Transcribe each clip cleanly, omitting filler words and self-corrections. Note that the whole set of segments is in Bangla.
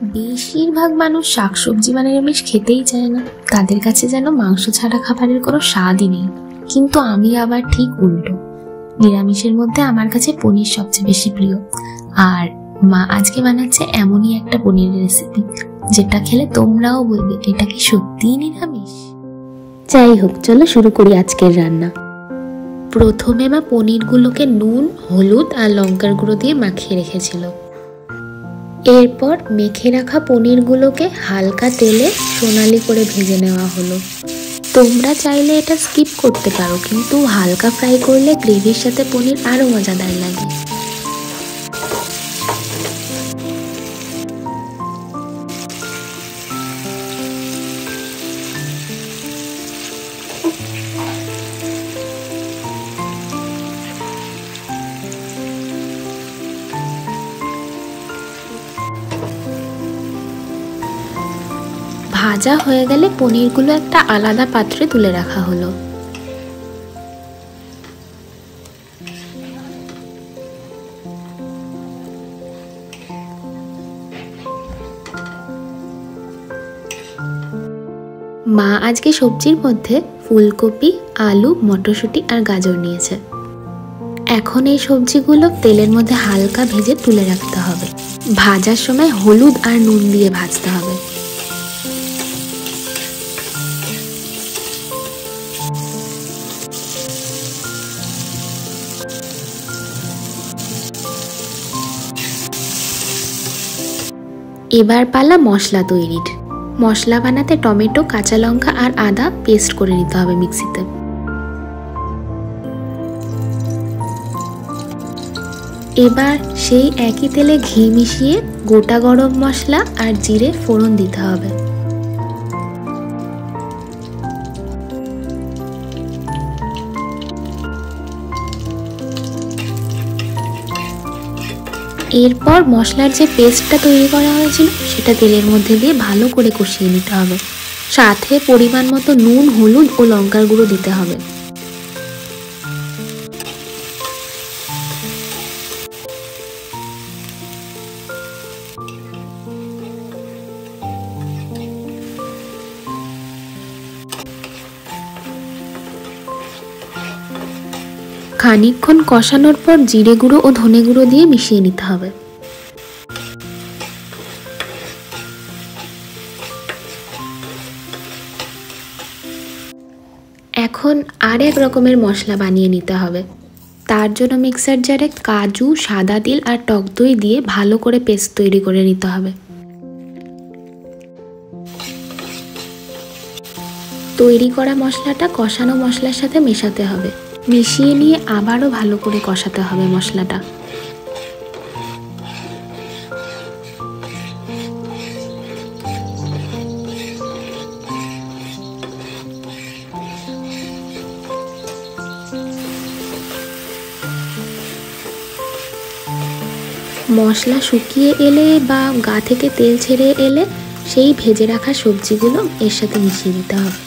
বেশিরভাগ মানুষ শাকসবজি বা নিরামিষ খেতেই চায় না, তাদের কাছে যেন মাংস ছাড়া খাবারের কোনো স্বাদই নেই। কিন্তু আমি আবার ঠিক উল্টো, নিরামিষের মধ্যে আমার কাছে পনির সবচেয়ে বেশি প্রিয়। আর মা আজকে বানাচ্ছে এমনই একটা পনিরের রেসিপি যেটা খেলে তোমরাও বলবে এটা কি সত্যিই নিরামিষ। যাই হোক, চলো শুরু করি আজকের রান্না। প্রথমে মা পনিরগুলোকে নুন, হলুদ আর লঙ্কার গুঁড়ো দিয়ে মাখিয়ে রেখেছিল। এরপর মেখে রাখা পনিরগুলোকে হালকা তেলে সোনালি করে ভেজে নেওয়া হলো। তোমরা চাইলে এটা স্কিপ করতে পারো, কিন্তু হালকা ফ্রাই করলে গ্রেভির সাথে পনির আরো মজাদার লাগে। ভাজা হয়ে গেলে পনিরগুলো একটা আলাদা পাত্রে তুলে রাখা হলো। মা আজকে সবজির মধ্যে ফুলকপি, আলু, মটরশুঁটি আর গাজর নিয়েছে। এখন এই সবজিগুলো তেলের মধ্যে হালকা ভেজে তুলে রাখতে হবে। ভাজার সময় হলুদ আর নুন দিয়ে ভাজতে হবে। এবার পালা মশলা তৈরির। মশলা বানাতে টমেটো, কাঁচা লঙ্কা আর আদা পেস্ট করে নিতে হবে মিক্সিতে। এবার সেই একই তেলে ঘি মিশিয়ে গোটা গরম মশলা আর জিরে ফোড়ন দিতে হবে। এরপর মশলার যে পেস্টটা তৈরি করা হয়েছিল সেটা তেলের মধ্যে দিয়ে ভালো করে কষিয়ে নিতে হবে। সাথে পরিমাণ মতো নুন, হলুদ ও লঙ্কার গুঁড়ো দিতে হবে। খানিকক্ষণ কষানোর পর জিরে গুঁড়ো ও ধনে গুঁড়ো দিয়ে মিশিয়ে নিতে হবে। এখন আর এক রকমের মশলা বানিয়ে নিতে হবে। তার জন্য মিক্সার জারে কাজু, সাদা তিল আর টক দই দিয়ে ভালো করে পেস্ট তৈরি করে নিতে হবে। তৈরি করা মশলাটা কষানো মশলার সাথে মেশাতে হবে। মিশিয়ে নিয়ে আবারও ভালো করে কষাতে হবে মশলাটা। মশলা শুকিয়ে এলে বা গা থেকে তেল ছেড়ে এলে সেই ভেজে রাখা সবজিগুলো এর সাথে মিশিয়ে দিতে হবে।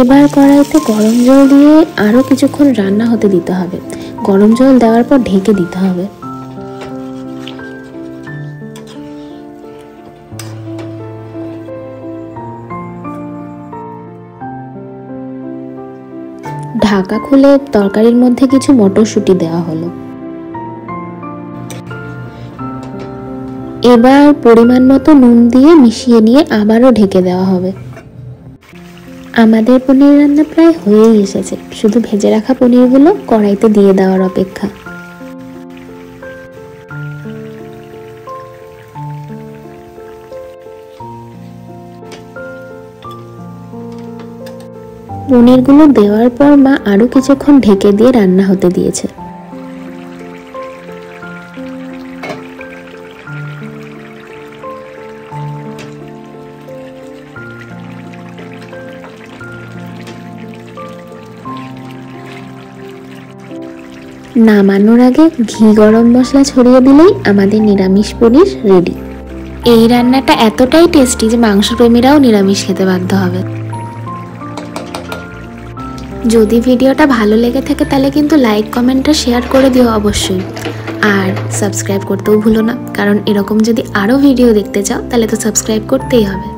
এবার কড়াইতে গরম জল দিয়ে আরো কিছুক্ষণ রান্না হতে দিতে হবে। গরম জল দেওয়ার পর ঢেকে দিতে হবে। ঢাকা খুলে তরকারির মধ্যে কিছু মটরশুঁটি দেওয়া হলো। এবার পরিমাণ মতো নুন দিয়ে মিশিয়ে নিয়ে আবারও ঢেকে দেওয়া হবে। আমাদের পনির রান্না প্রায় হয়েই এসেছে, শুধু ভেজে রাখা পনিরগুলো কড়াইতে দিয়ে দেওয়ার অপেক্ষা। পনিরগুলো দেওয়ার পর মা আরো কিছুক্ষণ ঢেকে দিয়ে রান্না হতে দিয়েছে। নামানোর আগে ঘি গরম মশলা ছড়িয়ে দিলেই আমাদের নিরামিষ পনির রেডি। এই রান্নাটা এতটাই টেস্টি যে মাংসপ্রেমীরাও নিরামিষ খেতে বাধ্য হবে। যদি ভিডিওটা ভালো লেগে থাকে তাহলে কিন্তু লাইক কমেন্ট আর শেয়ার করে দিও অবশ্যই। আর সাবস্ক্রাইব করতেও ভুলো না, কারণ এরকম যদি আরও ভিডিও দেখতে চাও তাহলে তো সাবস্ক্রাইব করতেই হবে।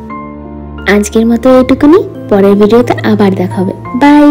আজকের মতো এইটুকুনি, পরের ভিডিওতে আবার দেখা হবে। বাই।